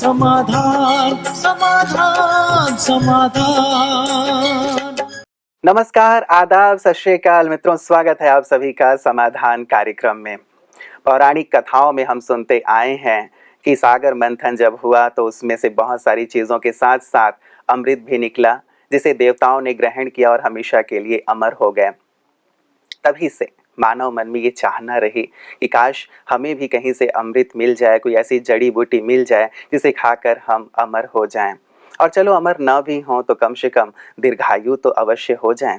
समाधान समाधान समाधान। नमस्कार, आदाब, सत श्री अकाल मित्रों, स्वागत है आप सभी का समाधान कार्यक्रम में। पौराणिक कथाओं में हम सुनते आए हैं कि सागर मंथन जब हुआ तो उसमें से बहुत सारी चीज़ों के साथ साथ अमृत भी निकला, जिसे देवताओं ने ग्रहण किया और हमेशा के लिए अमर हो गए। तभी से मानव मन में ये चाहना रही कि काश हमें भी कहीं से अमृत मिल जाए, कोई ऐसी जड़ी बूटी मिल जाए जिसे खाकर हम अमर हो जाएं। और चलो अमर न भी हों तो कम से कम दीर्घायु तो अवश्य हो जाएं।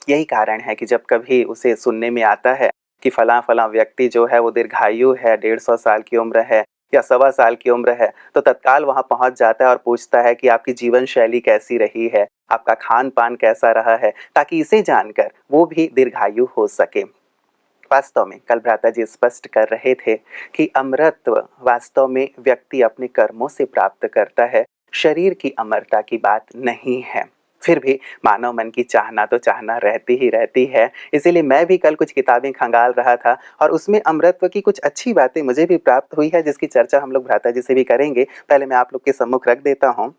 यही कारण है कि जब कभी उसे सुनने में आता है कि फला फला व्यक्ति जो है वो दीर्घायु है, 150 साल की उम्र है या 1.25 साल की उम्र है, तो तत्काल वहां पहुंच जाता है और पूछता है कि आपकी जीवन शैली कैसी रही है, आपका खान पान कैसा रहा है, ताकि इसे जानकर वो भी दीर्घायु हो सके। वास्तव में कल भ्राता जी स्पष्ट कर रहे थे कि अमरत्व वास्तव में व्यक्ति अपने कर्मों से प्राप्त करता है, शरीर की अमरता की बात नहीं है। फिर भी मानव मन की चाहना तो चाहना रहती ही रहती है। इसीलिए मैं भी कल कुछ किताबें खंगाल रहा था और उसमें अमरत्व की कुछ अच्छी बातें मुझे भी प्राप्त हुई है, जिसकी चर्चा हम लोग भ्राता जी से भी करेंगे। पहले मैं आप लोग के सम्मुख रख देता हूँ।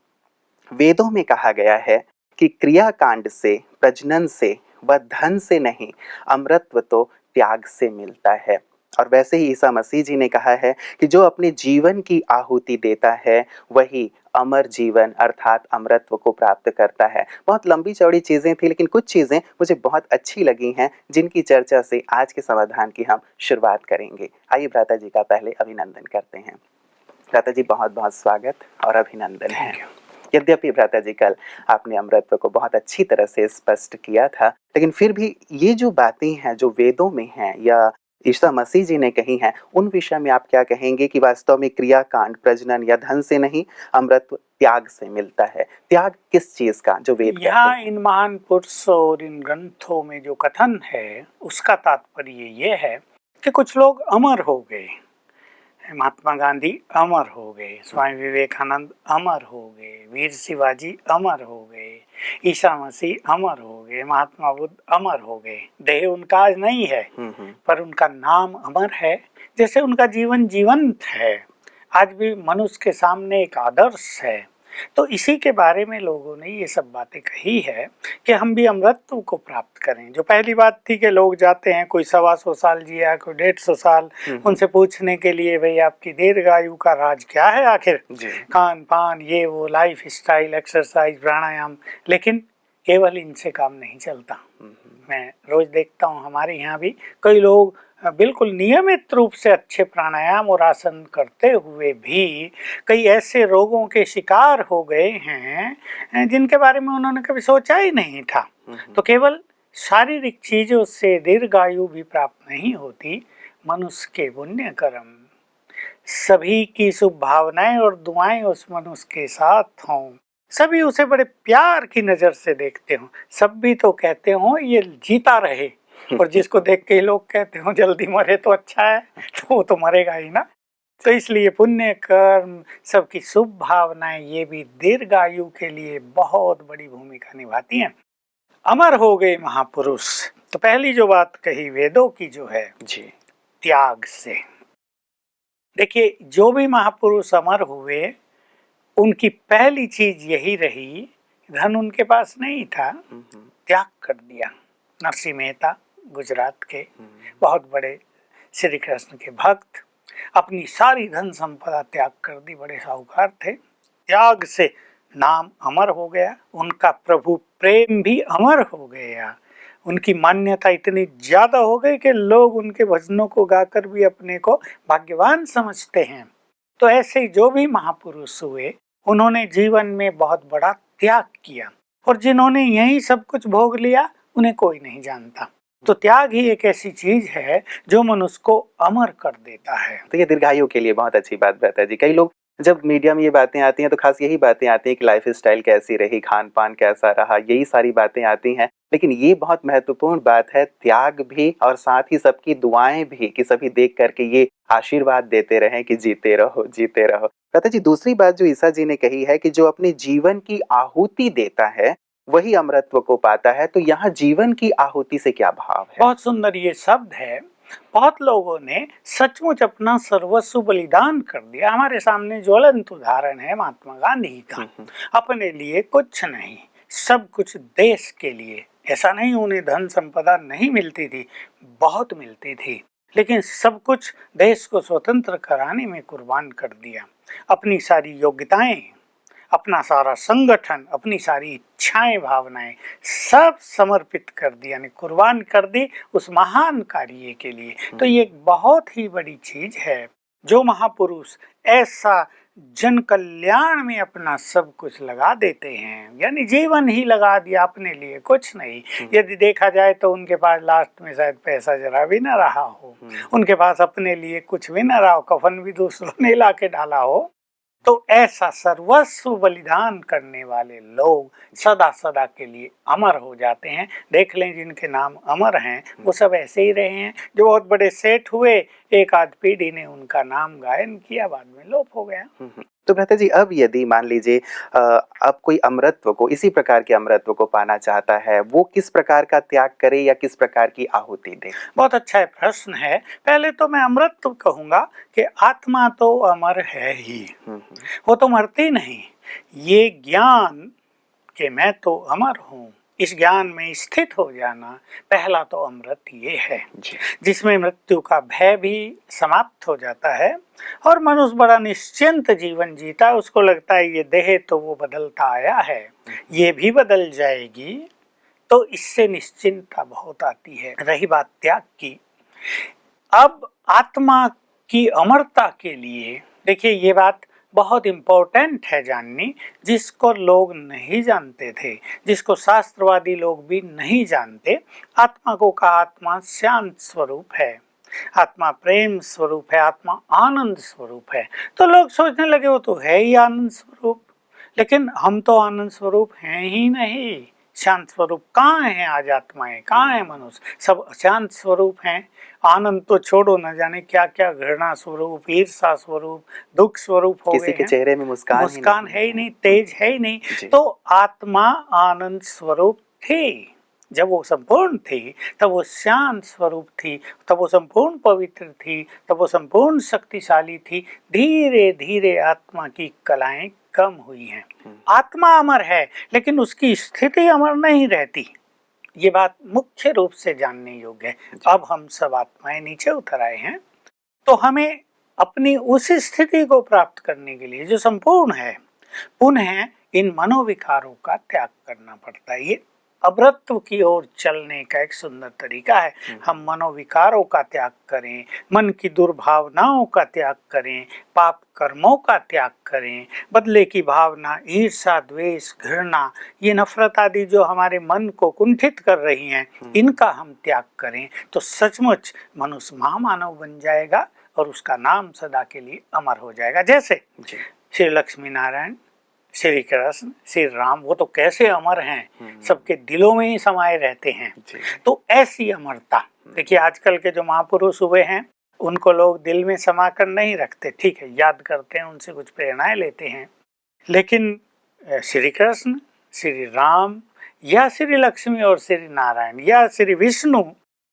वेदों में कहा गया है कि क्रियाकांड से, प्रजनन से व धन से नहीं, अमरत्व तो त्याग से मिलता है। और वैसे ही ईसा मसीह जी ने कहा है कि जो अपने जीवन की आहुति देता है वही अमर जीवन अर्थात अमरत्व को प्राप्त करता है। बहुत लंबी चौड़ी चीज़ें थी, लेकिन कुछ चीज़ें मुझे बहुत अच्छी लगी हैं, जिनकी चर्चा से आज के समाधान की हम शुरुआत करेंगे। आइए भ्राता जी का पहले अभिनंदन करते हैं। भ्राता जी बहुत बहुत स्वागत और अभिनंदन है। यद्यपि भ्राता जी कल आपने अमरत्व को बहुत अच्छी तरह से स्पष्ट किया था, लेकिन फिर भी ये जो बातें हैं जो वेदों में हैं या ईसा मसीह जी ने कही हैं, उन विषय में आप क्या कहेंगे कि वास्तव में क्रियाकांड, प्रजनन या धन से नहीं, अमरत्व त्याग से मिलता है। त्याग किस चीज का, जो वेद यहाँ इन महान पुरुष और इन ग्रंथों में जो कथन है उसका तात्पर्य ये है कि कुछ लोग अमर हो गए। महात्मा गांधी अमर हो गए, स्वामी विवेकानंद अमर हो गए, वीर शिवाजी अमर हो गए, ईसा मसीह अमर हो गए, महात्मा बुद्ध अमर हो गए। देह उनका आज नहीं है पर उनका नाम अमर है। जैसे उनका जीवन जीवंत है, आज भी मनुष्य के सामने एक आदर्श है। तो इसी के बारे में लोगों ने ये सब बातें कही है कि हम भी अमरत्व को प्राप्त करें। जो पहली बात थी कि लोग जाते हैं, कोई 125 साल जिया, कोई 150 साल, उनसे पूछने के लिए भाई आपकी दीर्घायु का राज क्या है, आखिर खान पान ये वो, लाइफ स्टाइल, एक्सरसाइज, प्राणायाम, लेकिन केवल इनसे काम नहीं चलता। मैं रोज देखता हूँ हमारे यहाँ भी कई लोग बिल्कुल नियमित रूप से अच्छे प्राणायाम और आसन करते हुए भी कई ऐसे रोगों के शिकार हो गए हैं जिनके बारे में उन्होंने कभी सोचा ही नहीं था। तो केवल शारीरिक चीजों से दीर्घायु भी प्राप्त नहीं होती। मनुष्य के पुण्य कर्म, सभी की शुभ भावनाएं और दुआएं उस मनुष्य के साथ हों, सभी उसे बड़े प्यार की नजर से देखते हों, सब भी तो कहते हों ये जीता रहे, और जिसको देख के लोग कहते हो जल्दी मरे तो अच्छा है, तो वो तो मरेगा ही ना। तो इसलिए पुण्य कर्म, सबकी शुभ भावनाएं, ये भी दीर्घायु के लिए बहुत बड़ी भूमिका निभाती हैं। अमर हो गए महापुरुष, तो पहली जो बात कही वेदों की जो है जी, त्याग से। देखिए जो भी महापुरुष अमर हुए उनकी पहली चीज यही रही, धन उनके पास नहीं था, त्याग कर दिया। नरसिंह मेहता गुजरात के बहुत बड़े श्री कृष्ण के भक्त, अपनी सारी धन संपदा त्याग कर दी, बड़े साहूकार थे। त्याग से नाम अमर हो गया, उनका प्रभु प्रेम भी अमर हो गया, उनकी मान्यता इतनी ज्यादा हो गई कि लोग उनके भजनों को गाकर भी अपने को भाग्यवान समझते हैं। तो ऐसे जो भी महापुरुष हुए उन्होंने जीवन में बहुत बड़ा त्याग किया, और जिन्होंने यही सब कुछ भोग लिया उन्हें कोई नहीं जानता। तो त्याग ही एक ऐसी चीज है जो मनुष्य को अमर कर देता है। तो ये दीर्घायु के लिए बहुत अच्छी बात बताई जी। कई लोग जब मीडिया में ये बातें आती हैं तो खास यही बातें आती हैं कि लाइफ स्टाइल कैसी रही, खान पान कैसा रहा, यही सारी बातें आती हैं। लेकिन ये बहुत महत्वपूर्ण बात है, त्याग भी और साथ ही सबकी दुआएं भी, कि सभी देख करके ये आशीर्वाद देते रहें कि जीते रहो जीते रहो। कहते जी दूसरी बात जो ईसा जी ने कही है कि जो अपने जीवन की आहुति देता है वही अमरत्व को पाता है। तो यहाँ जीवन की आहुति से क्या भाव है? बहुत सुंदर ये शब्द है बहुत लोगों ने सचमुच अपना सर्वस्व बलिदान कर दिया। हमारे सामने ज्वलंत उदाहरण है महात्मा गांधी का। अपने लिए कुछ नहीं, सब कुछ देश के लिए। ऐसा नहीं उन्हें धन संपदा नहीं मिलती थी, बहुत मिलती थी, लेकिन सब कुछ देश को स्वतंत्र कराने में कुर्बान कर दिया। अपनी सारी योग्यताएं, अपना सारा संगठन, अपनी सारी इच्छाएं, भावनाएं सब समर्पित कर दी, यानी कुर्बान कर दी उस महान कार्य के लिए। तो ये एक बहुत ही बड़ी चीज है। जो महापुरुष ऐसा जन कल्याण में अपना सब कुछ लगा देते हैं, यानी जीवन ही लगा दिया, अपने लिए कुछ नहीं। यदि देखा जाए तो उनके पास लास्ट में शायद पैसा जरा भी ना रहा हो, उनके पास अपने लिए कुछ भी ना रहा हो, कफन भी दूसरों ने ला के डाला हो। तो ऐसा सर्वस्व बलिदान करने वाले लोग सदा सदा के लिए अमर हो जाते हैं। देख लें जिनके नाम अमर हैं वो सब ऐसे ही रहे हैं। जो बहुत बड़े सेठ हुए, एक आध पीढ़ी ने उनका नाम गायन किया, बाद में लोप हो गया। तो भ्राता जी, अब यदि मान लीजिए अब कोई अमरत्व को, इसी प्रकार के अमरत्व को पाना चाहता है, वो किस प्रकार का त्याग करे या किस प्रकार की आहुति दे? बहुत अच्छा प्रश्न है। पहले तो मैं अमरत्व कहूंगा कि आत्मा तो अमर है ही, वो तो मरती नहीं। ये ज्ञान कि मैं तो अमर हूँ, इस ज्ञान में स्थित हो जाना पहला तो अमृत ये है, जिसमें मृत्यु का भय भी समाप्त हो जाता है और मनुष्य बड़ा निश्चिंत जीवन जीता। उसको लगता है ये देह तो वो बदलता आया है, ये भी बदल जाएगी, तो इससे निश्चिंतता बहुत आती है। रही बात त्याग की, अब आत्मा की अमरता के लिए देखिए ये बात बहुत इम्पोर्टेंट है जाननी, जिसको लोग नहीं जानते थे, जिसको शास्त्रवादी लोग भी नहीं जानते। आत्मा को कहा आत्मा शांत स्वरूप है, आत्मा प्रेम स्वरूप है, आत्मा आनंद स्वरूप है। तो लोग सोचने लगे वो तो है ही आनंद स्वरूप, लेकिन हम तो आनंद स्वरूप हैं ही नहीं। शांत स्वरूप कहाँ है? आज आत्माएं कहाँ है? मनुष्य सब अशांत स्वरूप हैं। आनंद तो छोड़ो, न जाने क्या क्या घृणा स्वरूप, ईर्षा स्वरूप, दुख स्वरूप हो गए। किसी के चेहरे में मुस्कान है ही नहीं, तेज है ही नहीं। तो आत्मा आनंद स्वरूप थी, जब वो संपूर्ण थी तब वो शांत स्वरूप थी, तब वो संपूर्ण पवित्र थी, तब वो संपूर्ण शक्तिशाली थी। धीरे धीरे आत्मा की कलाएं कम हुई हैं। आत्मा अमर है, लेकिन उसकी स्थिति अमर नहीं रहती। ये बात मुख्य रूप से जानने योग्य है। अब हम सब आत्माएं नीचे उतर आए हैं, तो हमें अपनी उस स्थिति को प्राप्त करने के लिए जो संपूर्ण है, पुनः इन मनोविकारों का त्याग करना पड़ता है। ये अमरत्व की ओर चलने का एक सुंदर तरीका है। हम मनोविकारों का त्याग करें, मन की दुर्भावनाओं का त्याग करें, पाप कर्मों का त्याग करें, बदले की भावना, ईर्षा, द्वेष, घृणा, ये नफरत आदि जो हमारे मन को कुंठित कर रही हैं, इनका हम त्याग करें, तो सचमुच मनुष्य महामानव बन जाएगा और उसका नाम सदा के लिए अमर हो जाएगा। जैसे श्री लक्ष्मी नारायण, श्री कृष्ण, श्री राम, वो तो कैसे अमर हैं, सबके दिलों में ही समाये रहते हैं। तो ऐसी अमरता देखिए, आजकल के जो महापुरुष हुए हैं उनको लोग दिल में समा कर नहीं रखते, ठीक है, याद करते हैं, उनसे कुछ प्रेरणाएं लेते हैं, लेकिन श्री कृष्ण, श्री राम या श्री लक्ष्मी और श्री नारायण या श्री विष्णु,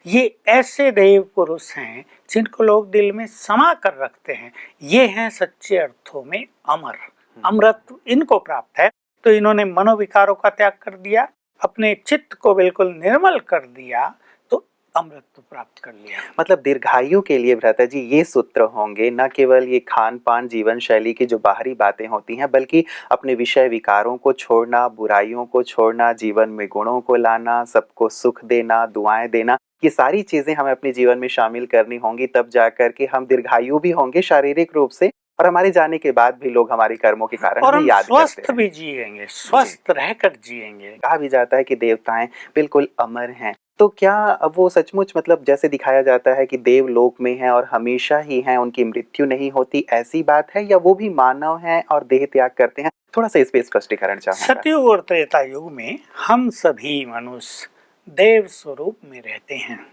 ये ऐसे देव पुरुष हैं जिनको लोग दिल में समा कर रखते हैं। ये हैं सच्चे अर्थों में अमर। अमरत्व इनको प्राप्त है। तो इन्होंने मनोविकारों का त्याग कर दिया, अपने चित्त को बिल्कुल निर्मल कर दिया, तो अमरत्व प्राप्त कर लिया। मतलब दीर्घायु के लिए भ्राता जी ये सूत्र होंगे, न केवल ये खान पान जीवन शैली की जो बाहरी बातें होती हैं, बल्कि अपने विषय विकारों को छोड़ना, बुराइयों को छोड़ना, जीवन में गुणों को लाना, सबको सुख देना, दुआएं देना, ये सारी चीजें हमें अपने जीवन में शामिल करनी होंगी। तब जाकर के हम दीर्घायु भी होंगे शारीरिक रूप से, और हमारे जाने के बाद भी लोग हमारे कर्मों के कारण और हम याद स्वस्थ भी जिएंगे, स्वस्थ रहकर जिएंगे। कहा भी जाता है कि देवताएं बिल्कुल अमर हैं। तो क्या अब वो सचमुच, मतलब जैसे दिखाया जाता है कि देव लोक में हैं और हमेशा ही हैं, उनकी मृत्यु नहीं होती, ऐसी बात है, या वो भी मानव हैं और देह त्याग करते हैं? थोड़ा सा इस पे स्पष्टीकरण चाहूंगा। सतयुग और त्रेता युग में हम सभी मनुष्य देव स्वरूप में रहते हैं।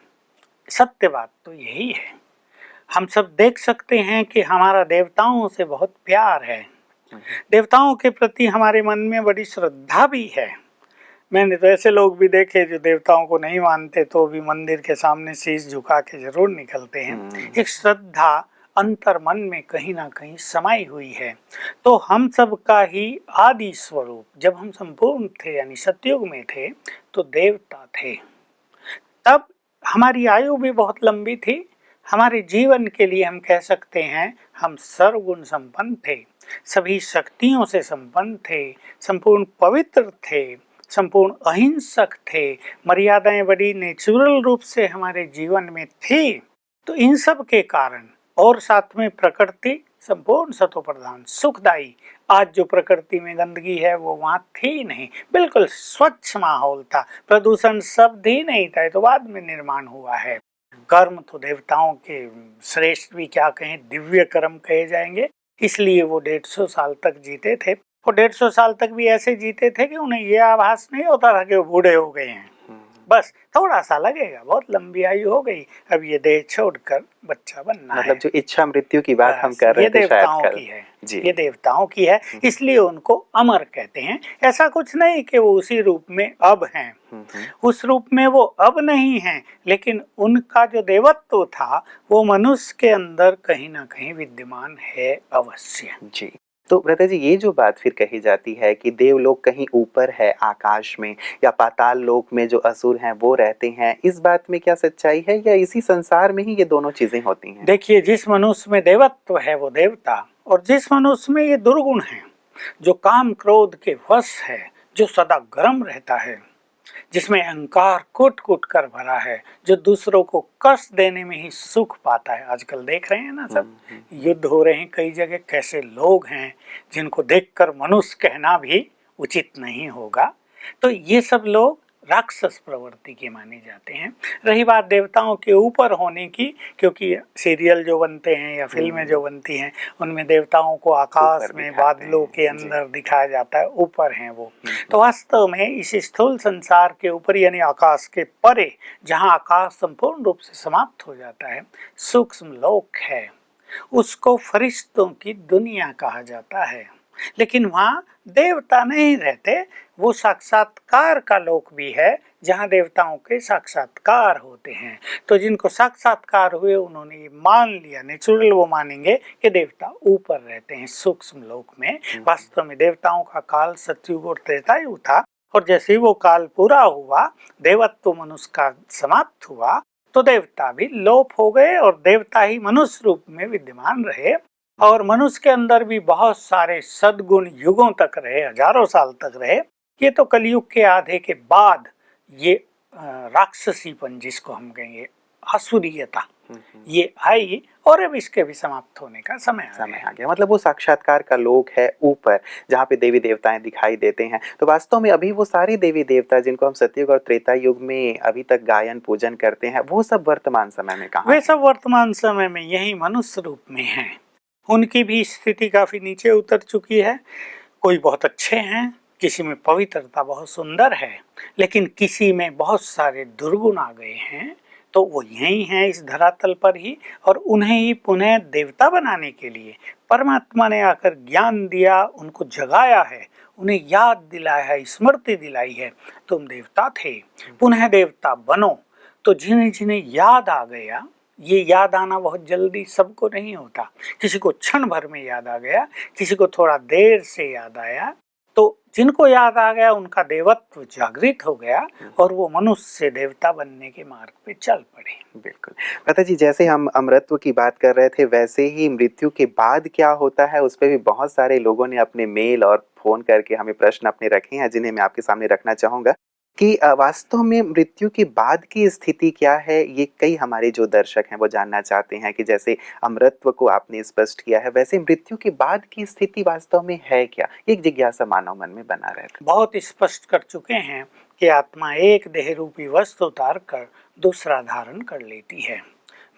सत्य बात तो यही है। हम सब देख सकते हैं कि हमारा देवताओं से बहुत प्यार है, देवताओं के प्रति हमारे मन में बड़ी श्रद्धा भी है। मैंने तो ऐसे लोग भी देखे जो देवताओं को नहीं मानते तो भी मंदिर के सामने शीश झुका के जरूर निकलते हैं। एक श्रद्धा अंतर मन में कहीं ना कहीं समाई हुई है। तो हम सब का ही आदि स्वरूप जब हम संपूर्ण थे यानी सतयुग में थे तो देवता थे। तब हमारी आयु भी बहुत लंबी थी। हमारे जीवन के लिए हम कह सकते हैं हम सर्वगुण संपन्न थे, सभी शक्तियों से संपन्न थे, संपूर्ण पवित्र थे, संपूर्ण अहिंसक थे, मर्यादाएं बड़ी नेचुरल रूप से हमारे जीवन में थी। तो इन सब के कारण और साथ में प्रकृति संपूर्ण सतो प्रधान सुखदायी। आज जो प्रकृति में गंदगी है वो वहाँ थी नहीं, बिल्कुल स्वच्छ माहौल था, प्रदूषण शब्द ही नहीं था, तो बाद में निर्माण हुआ है। कर्म तो देवताओं के श्रेष्ठ भी क्या कहें, दिव्य कर्म कहे जाएंगे, इसलिए वो 150 साल तक जीते थे। और 150 साल तक भी ऐसे जीते थे कि उन्हें ये आभास नहीं होता था कि वो बूढ़े हो गए हैं। बस थोड़ा सा लगेगा, बहुत लंबी आयु हो गई, अब ये देह छोड़कर बच्चा बनना मतलब है। जो इच्छा मृत्यु की बात हम कर रहे थे देवताओं शायद की है जी। ये देवताओं की है, इसलिए उनको अमर कहते हैं। ऐसा कुछ नहीं कि वो उसी रूप में अब हैं, उस रूप में वो अब नहीं हैं, लेकिन उनका जो देवत्व था वो मनुष्य के अंदर कहीं ना कहीं विद्यमान है अवश्य जी। तो ब्रता जी, ये जो बात फिर कही जाती है कि देवलोक कहीं ऊपर है आकाश में, या पाताल लोक में जो असुर हैं वो रहते हैं, इस बात में क्या सच्चाई है, या इसी संसार में ही ये दोनों चीजें होती हैं? देखिए, जिस मनुष्य में देवत्व है वो देवता, और जिस मनुष्य में ये दुर्गुण है, जो काम क्रोध के वश है, जो सदा गर्म रहता है, जिसमें अहंकार कुट कुट कर भरा है, जो दूसरों को कष्ट देने में ही सुख पाता है। आजकल देख रहे हैं ना, सब युद्ध हो रहे हैं कई जगह, कैसे लोग हैं जिनको देखकर मनुष्य कहना भी उचित नहीं होगा। तो ये सब लोग राक्षस प्रवृत्ति के माने जाते हैं। रही बात देवताओं के ऊपर होने की, क्योंकि सीरियल जो बनते हैं या फिल्में जो बनती हैं उनमें देवताओं को आकाश में बादलों के अंदर दिखाया जाता है, ऊपर हैं वो। तो वास्तव में इस स्थूल संसार के ऊपर यानी आकाश के परे, जहाँ आकाश संपूर्ण रूप से समाप्त हो जाता है, सूक्ष्म लोक है, उसको फरिश्तों की दुनिया कहा जाता है। लेकिन वहाँ देवता नहीं रहते, वो साक्षात्कार का लोक भी है जहाँ देवताओं के साक्षात्कार होते हैं। तो जिनको साक्षात्कार हुए उन्होंने ये मान लिया, नेचुरल वो मानेंगे कि देवता ऊपर रहते हैं सूक्ष्म लोक में। वास्तव में देवताओं का काल सतयुग और त्रेतायुग था, और जैसे ही वो काल पूरा हुआ, देवत्व मनुष्य का समाप्त हुआ, तो देवता भी लोप हो गए और देवता ही मनुष्य रूप में विद्यमान रहे। और मनुष्य के अंदर भी बहुत सारे सद्गुण युगों तक रहे, हजारों साल तक रहे। ये तो कलयुग के आधे के बाद ये राक्षसीपन, जिसको हम कहेंगे आसुरीयता, ये आई, और अब इसके भी समाप्त होने का समय आ गया। मतलब वो साक्षात्कार का लोक है ऊपर, जहाँ पे देवी देवताएं दिखाई देते हैं। तो वास्तव में अभी वो सारे देवी देवता जिनको हम सतयुग और त्रेता युग में अभी तक गायन पूजन करते हैं, वो सब वर्तमान समय में कहाँ? वे सब वर्तमान समय में यही मनुष्य रूप में हैं। उनकी भी स्थिति काफी नीचे उतर चुकी है। कोई बहुत अच्छे हैं, किसी में पवित्रता बहुत सुंदर है, लेकिन किसी में बहुत सारे दुर्गुण आ गए हैं। तो वो यही हैं इस धरातल पर ही, और उन्हें ही पुनः देवता बनाने के लिए परमात्मा ने आकर ज्ञान दिया, उनको जगाया है, उन्हें याद दिलाया है, स्मृति दिलाई है, तुम देवता थे, पुनः देवता बनो। तो जिन्हें जिन्हें याद आ गया, ये याद आना बहुत जल्दी सबको नहीं होता, किसी को क्षण भर में याद आ गया, किसी को थोड़ा देर से याद आया। तो जिनको याद आ गया उनका देवत्व जागृत हो गया और वो मनुष्य से देवता बनने के मार्ग पे चल पड़े। बिल्कुल माता जी, जैसे हम अमरत्व की बात कर रहे थे, वैसे ही मृत्यु के बाद क्या होता है उस पर भी बहुत सारे लोगों ने अपने मेल और फोन करके हमें प्रश्न अपने रखे हैं, जिन्हें मैं आपके सामने रखना चाहूँगा कि वास्तव में मृत्यु के बाद की स्थिति क्या है। ये कई हमारे जो दर्शक हैं वो जानना चाहते हैं कि जैसे अमरत्व को आपने स्पष्ट किया है, वैसे मृत्यु के बाद की स्थिति वास्तव में है क्या। एक जिज्ञासा मानव मन में बना रहता है। बहुत स्पष्ट कर चुके हैं कि आत्मा एक देह रूपी वस्त्र उतार कर दूसरा धारण कर लेती है।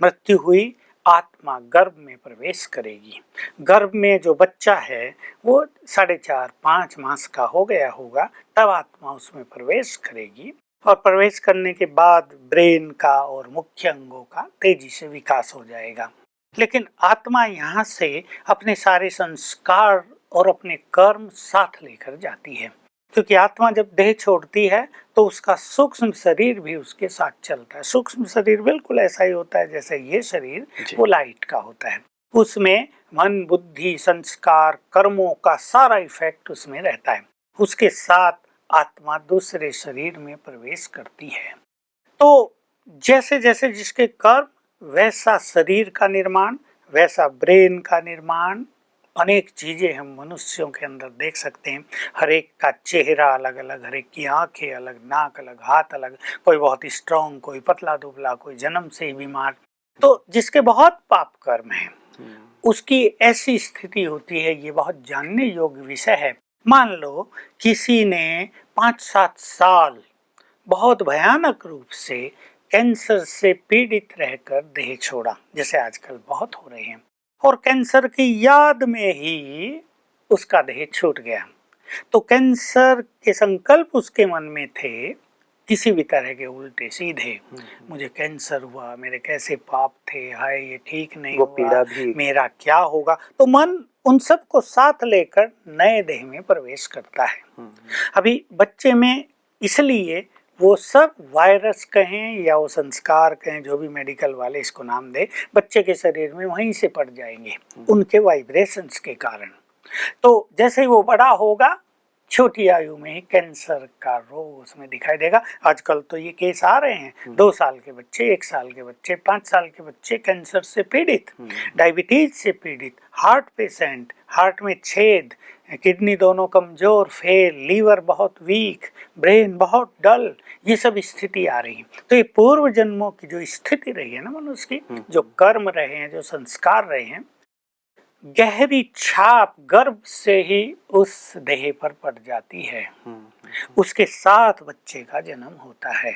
मृत्यु हुई, आत्मा गर्भ में प्रवेश करेगी। गर्भ में जो बच्चा है वो 4.5-5 मास का हो गया होगा, तब आत्मा उसमें प्रवेश करेगी, और प्रवेश करने के बाद ब्रेन का और मुख्य अंगों का तेजी से विकास हो जाएगा। लेकिन आत्मा यहाँ से अपने सारे संस्कार और अपने कर्म साथ लेकर जाती है। क्योंकि आत्मा जब देह छोड़ती है तो उसका सूक्ष्म शरीर भी उसके साथ चलता है। सूक्ष्म शरीर बिल्कुल ऐसा ही होता है जैसे ये शरीर वो लाइट का होता है। उसमें मन, बुद्धि, संस्कार, कर्मों का सारा इफेक्ट उसमें रहता है। उसके साथ आत्मा दूसरे शरीर में प्रवेश करती है। तो जैसे जैसे जिसके कर्म, वैसा शरीर का निर्माण, वैसा ब्रेन का निर्माण। अनेक चीजें हम मनुष्यों के अंदर देख सकते हैं। हर एक का चेहरा अलग अलग, हर एक की आंखें अलग, नाक अलग, हाथ अलग, कोई बहुत स्ट्रांग, कोई पतला दुबला, कोई जन्म से ही बीमार। तो जिसके बहुत पाप कर्म है उसकी ऐसी स्थिति होती है। ये बहुत जानने योग्य विषय है। मान लो किसी ने 5-7 साल बहुत भयानक रूप से कैंसर से पीड़ित रहकर देह छोड़ा, जैसे आजकल बहुत हो रहे हैं, और कैंसर की याद में ही उसका देह छूट गया। तो कैंसर के संकल्प उसके मन में थे किसी भी तरह के उल्टे सीधे, मुझे कैंसर हुआ, मेरे कैसे पाप थे, हाय ये ठीक नहीं वो हुआ, पीड़ा भी, मेरा क्या होगा। तो मन उन सब को साथ लेकर नए देह में प्रवेश करता है। अभी बच्चे में इसलिए वो सब वायरस कहें या वो संस्कार कहें, जो भी मेडिकल वाले इसको नाम दे, बच्चे के शरीर में वहीं से पड़ जाएंगे उनके वाइब्रेशंस के कारण। तो जैसे ही वो बड़ा होगा, छोटी आयु में ही कैंसर का रोग उसमें दिखाई देगा। आजकल तो ये केस आ रहे हैं, 2 साल के बच्चे, 1 साल के बच्चे, 5 साल के बच्चे कैंसर से पीड़ित, डायबिटीज से पीड़ित, हार्ट पेशेंट, हार्ट में छेद, किडनी दोनों कमजोर, फेल, लीवर बहुत वीक, ब्रेन बहुत डल, ये सब स्थिति आ रही है। तो ये पूर्व जन्मों की जो स्थिति रही है ना मनुष्य की, जो कर्म रहे हैं, जो संस्कार रहे हैं, गहरी छाप गर्भ से ही उस देह पर पड़ जाती है। उसके साथ बच्चे का जन्म होता है।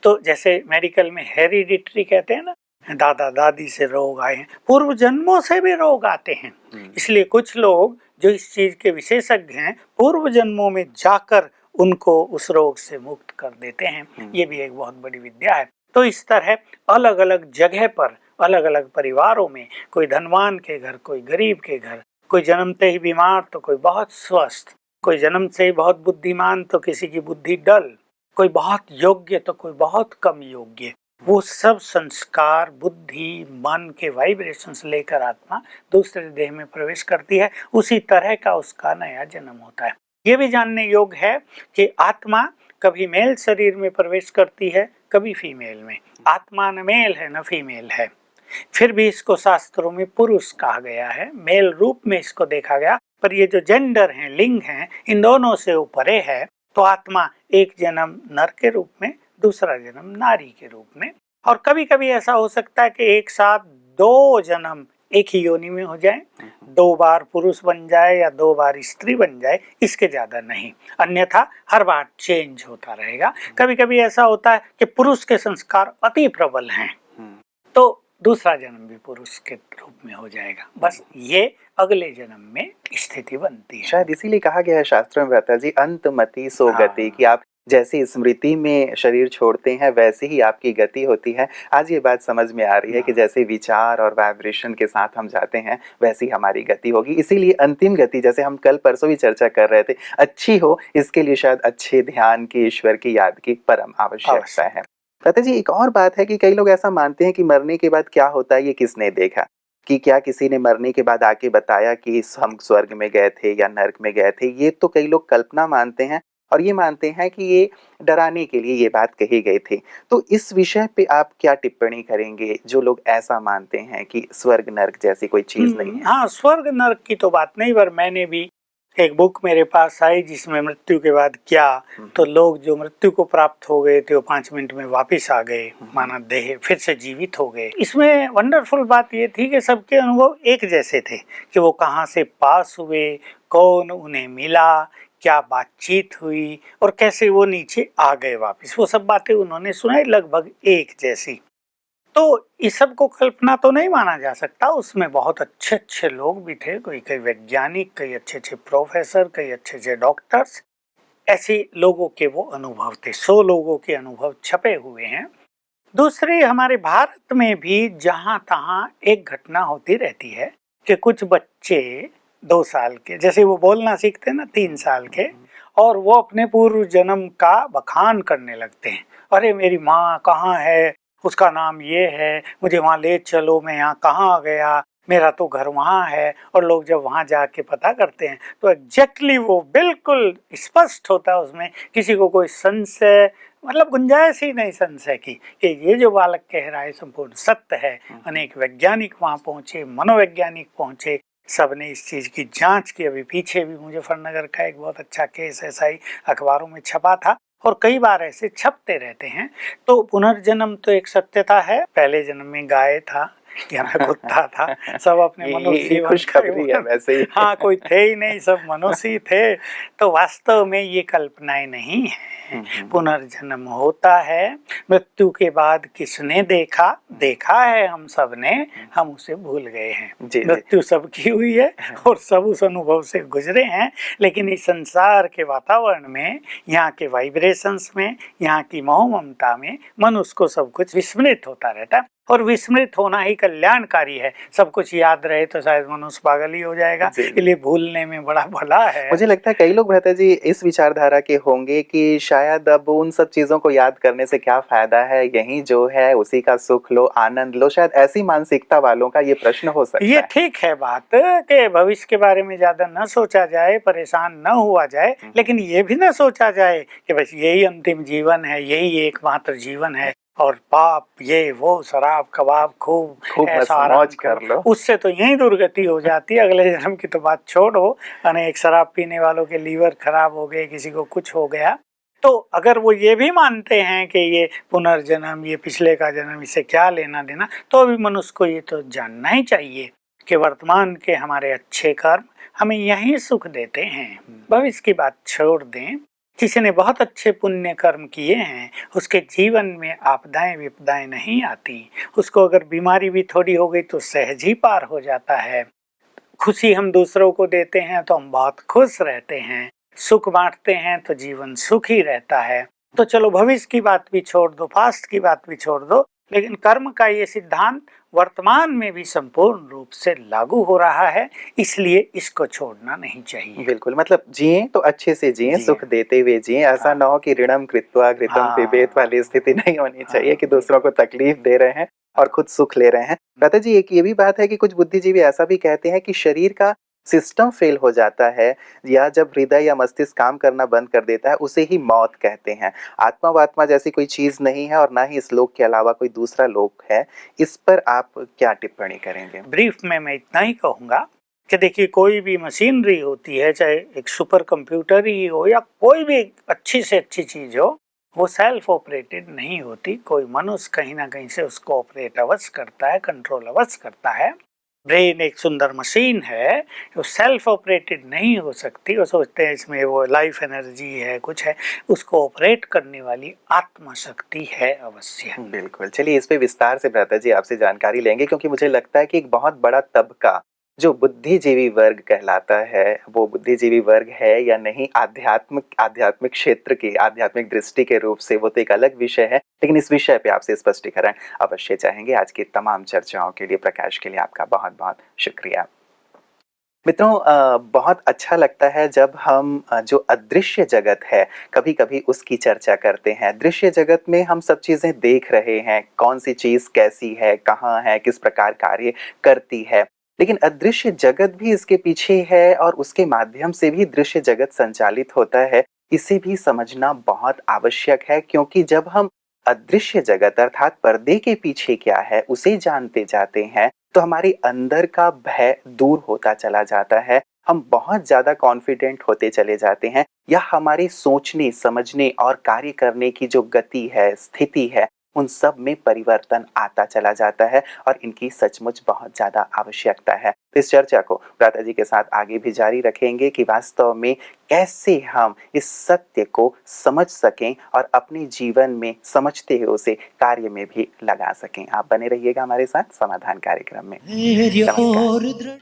तो जैसे मेडिकल में हेरिडिटरी कहते हैं ना, दादा दादी से रोग आए हैं, पूर्व जन्मों से भी रोग आते हैं। इसलिए कुछ लोग जो इस चीज के विशेषज्ञ हैं, पूर्व जन्मों में जाकर उनको उस रोग से मुक्त कर देते हैं। ये भी एक बहुत बड़ी विद्या है। तो इस तरह अलग अलग जगह पर, अलग अलग परिवारों में, कोई धनवान के घर, कोई गरीब के घर, कोई जन्मते ही बीमार तो कोई बहुत स्वस्थ, कोई जन्म से ही बहुत बुद्धिमान तो किसी की बुद्धि डल, कोई बहुत योग्य तो कोई बहुत कम योग्य। वो सब संस्कार, बुद्धि, मन के वाइब्रेशंस लेकर आत्मा दूसरे देह में प्रवेश करती है। उसी तरह का उसका नया जन्म होता है। ये भी जानने योग्य है कि आत्मा कभी मेल शरीर में प्रवेश करती है, कभी फीमेल में। आत्मा न मेल है न फीमेल है, फिर भी इसको शास्त्रों में पुरुष कहा गया है, मेल रूप में इसको देखा गया। पर ये जो जेंडर हैं, लिंग हैं, इन दोनों से ऊपरे है। तो आत्मा एक जन्म नर के रूप में, दूसरा जन्म नारी के रूप में। और कभी कभी ऐसा हो सकता है कि एक साथ 2 जन्म एक ही योनि में हो जाए, 2 बार पुरुष बन जाए या 2 बार स्त्री बन जाए, इसके ज्यादा नहीं। अन्यथा हर बार चेंज होता रहेगा। कभी कभी ऐसा होता है कि पुरुष के संस्कार अति प्रबल हैं, तो दूसरा जन्म भी पुरुष के रूप में हो जाएगा। बस ये अगले जन्म में स्थिति बनती है। शायद इसीलिए कहा गया है शास्त्रों में, रहता जी, अंतमति सो गति, कि आप जैसी स्मृति में शरीर छोड़ते हैं वैसी ही आपकी गति होती है। आज ये बात समझ में आ रही है कि जैसे विचार और वाइब्रेशन के साथ हम जाते हैं वैसी हमारी गति होगी। इसीलिए अंतिम गति, जैसे हम कल परसों भी चर्चा कर रहे थे, अच्छी हो, इसके लिए शायद अच्छे ध्यान की, ईश्वर की याद की परम आवश्यकता है। कहते जी, एक और बात है कि कई लोग ऐसा मानते हैं कि मरने के बाद क्या होता है ये किसने देखा, कि क्या किसी ने मरने के बाद आके बताया कि हम स्वर्ग में गए थे या नरक में गए थे। ये तो कई लोग कल्पना मानते हैं और ये मानते हैं कि ये डराने के लिए ये बात कही गई थी। तो इस विषय पे आप क्या टिप्पणी करेंगे, जो लोग ऐसा मानते हैं कि स्वर्ग नरक जैसी कोई चीज नहीं है? हाँ, स्वर्ग नरक की तो बात नहीं, पर मैंने भी एक बुक मेरे पास आई जिसमें मृत्यु के बाद क्या, तो लोग जो मृत्यु को प्राप्त हो गए थे वो 5 मिनट में वापस आ गए, माना देह फिर से जीवित हो गए। इसमें वंडरफुल बात ये थी कि सबके अनुभव एक जैसे थे, कि वो कहाँ से पास हुए, कौन उन्हें मिला, क्या बातचीत हुई और कैसे वो नीचे आ गए वापस, वो सब बातें उन्होंने सुनाई, लगभग एक जैसी। तो इस सब को कल्पना तो नहीं माना जा सकता। उसमें बहुत अच्छे अच्छे लोग भी थे, कई वैज्ञानिक, कई अच्छे प्रोफेसर, कई अच्छे डॉक्टर्स, ऐसे लोगों के वो अनुभव थे। 100 लोगों के अनुभव छपे हुए हैं। दूसरी, हमारे भारत में भी जहाँ तहाँ एक घटना होती रहती है कि कुछ बच्चे 2 साल के, जैसे वो बोलना सीखते हैं ना 3 साल के, और वो अपने पूर्व जन्म का बखान करने लगते हैं। अरे मेरी माँ कहाँ है, उसका नाम ये है, मुझे वहाँ ले चलो, मैं यहाँ कहाँ आ गया, मेरा तो घर वहाँ है। और लोग जब वहाँ जाके पता करते हैं तो एग्जैक्टली वो बिल्कुल स्पष्ट होता है, उसमें किसी को कोई संशय मतलब गुंजाइश ही नहीं संशय की कि ये जो बालक कह रहा है संपूर्ण सत्य है। अनेक वैज्ञानिक वहाँ पहुंचे, मनोवैज्ञानिक पहुंचे, सबने इस चीज की जांच की। अभी पीछे भी मुजफ्फरनगर का एक बहुत अच्छा केस ऐसा ही अखबारों में छपा था और कई बार ऐसे छपते रहते हैं। तो पुनर्जन्म तो एक सत्यता है, पहले जन्म में गाय था या मैं कुत्ता था, सब अपने मनुष्य खुशखबरी है वैसे ही। हाँ, कोई थे ही नहीं, सब मनुष्य थे। तो वास्तव में ये कल्पनाएं नहीं है, पुनर्जन्म होता है। मृत्यु के बाद किसने देखा, देखा है हम सब ने, हम उसे भूल गए हैं। मृत्यु सबकी हुई है और सब उस अनुभव से गुजरे हैं, लेकिन इस संसार के वातावरण में, यहाँ के वाइब्रेशंस में, यहाँ की मोह ममता में मनुष्य को सब कुछ विस्मृत होता रहता है। और विस्मृत होना ही कल्याणकारी है। सब कुछ याद रहे तो शायद मनुष्य पागल ही हो जाएगा, इसलिए भूलने में बड़ा भला है। मुझे लगता है कई लोग भ्राता जी इस विचारधारा के होंगे कि शायद अब उन सब चीजों को याद करने से क्या फायदा है, यही जो है उसी का सुख लो, आनंद लो। शायद ऐसी मानसिकता वालों का ये प्रश्न हो सकता है। ये ठीक है बात कि भविष्य के बारे में ज्यादा न सोचा जाए, परेशान न हुआ जाए, लेकिन ये भी न सोचा जाए कि बस यही अंतिम जीवन है, यही एकमात्र जीवन है और पाप ये वो शराब कबाब खूब ऐसा मौज कर लो, उससे तो यही दुर्गति हो जाती है। अगले जन्म की तो बात छोड़ो, अनेक शराब पीने वालों के लीवर खराब हो गए, किसी को कुछ हो गया। तो अगर वो ये भी मानते हैं कि ये पुनर्जन्म, ये पिछले का जन्म, इसे क्या लेना देना, तो अभी मनुष्य को ये तो जानना ही चाहिए कि वर्तमान के हमारे अच्छे कर्म हमें यही सुख देते हैं। भविष्य की बात छोड़ दें, किसी ने बहुत अच्छे पुण्य कर्म किए हैं, उसके जीवन में आपदाएं विपदाएं नहीं आती। उसको अगर बीमारी भी थोड़ी हो गई तो सहज ही पार हो जाता है। खुशी हम दूसरों को देते हैं तो हम बहुत खुश रहते हैं, सुख बांटते हैं तो जीवन सुखी रहता है। तो चलो भविष्य की बात भी छोड़ दो, पास्ट की बात भी छोड़ दो, लेकिन कर्म का ये सिद्धांत वर्तमान में भी संपूर्ण रूप से लागू हो रहा है, इसलिए इसको छोड़ना नहीं चाहिए। बिल्कुल, मतलब जिए तो अच्छे से जिए, सुख देते हुए जिए। ऐसा ना हो कि ऋणम कृत्वा घृतम पिबेत वाली स्थिति नहीं होनी चाहिए कि दूसरों को तकलीफ दे रहे हैं और खुद सुख ले रहे हैं। भ्राता जी एक ये भी बात है कि कुछ बुद्धिजीवी ऐसा भी कहते हैं कि शरीर का सिस्टम फेल हो जाता है या जब हृदय या मस्तिष्क काम करना बंद कर देता है उसे ही मौत कहते हैं। आत्मा वात्मा जैसी कोई चीज नहीं है और ना ही इस लोक के अलावा कोई दूसरा लोक है। इस पर आप क्या टिप्पणी करेंगे? ब्रीफ में मैं इतना ही कहूंगा कि देखिए, कोई भी मशीनरी होती है, चाहे एक सुपर कंप्यूटर ही हो या कोई भी अच्छी से अच्छी चीज हो, वो सेल्फ ऑपरेटेड नहीं होती। कोई मनुष्य कहीं ना कहीं से उसको ऑपरेट अवश्य करता है, कंट्रोल अवश्य करता है। ब्रेन एक सुंदर मशीन है, वो सेल्फ ऑपरेटेड नहीं हो सकती। वो सोचते हैं इसमें वो लाइफ एनर्जी है, कुछ है, उसको ऑपरेट करने वाली आत्मा शक्ति है अवश्य। बिल्कुल, चलिए इस पे विस्तार से भ्राता जी आपसे जानकारी लेंगे, क्योंकि मुझे लगता है कि एक बहुत बड़ा तबका जो बुद्धिजीवी वर्ग कहलाता है, वो बुद्धिजीवी वर्ग है या नहीं आध्यात्मिक क्षेत्र की आध्यात्मिक दृष्टि के रूप से, वो तो एक अलग विषय है, लेकिन इस विषय पे आपसे स्पष्टीकरण अवश्य चाहेंगे। आज की तमाम चर्चाओं के लिए, प्रकाश के लिए आपका बहुत बहुत शुक्रिया। मित्रों, बहुत अच्छा लगता है जब हम जो अदृश्य जगत है कभी कभी उसकी चर्चा करते हैं। दृश्य जगत में हम सब चीज़ें देख रहे हैं, कौन सी चीज़ कैसी है, कहाँ है, किस प्रकार कार्य करती है, लेकिन अदृश्य जगत भी इसके पीछे है और उसके माध्यम से भी दृश्य जगत संचालित होता है। इसे भी समझना बहुत आवश्यक है, क्योंकि जब हम अदृश्य जगत अर्थात पर्दे के पीछे क्या है उसे जानते जाते हैं तो हमारे अंदर का भय दूर होता चला जाता है। हम बहुत ज्यादा कॉन्फिडेंट होते चले जाते हैं, या हमारे सोचने समझने और कार्य करने की जो गति है, स्थिति है, उन सब में परिवर्तन आता चला जाता है और इनकी सचमुच बहुत ज्यादा आवश्यकता है। तो इस चर्चा को भ्राता जी के साथ आगे भी जारी रखेंगे कि वास्तव में कैसे हम इस सत्य को समझ सकें और अपने जीवन में समझते हुए उसे कार्य में भी लगा सकें। आप बने रहिएगा हमारे साथ समाधान कार्यक्रम में। नमस्कार।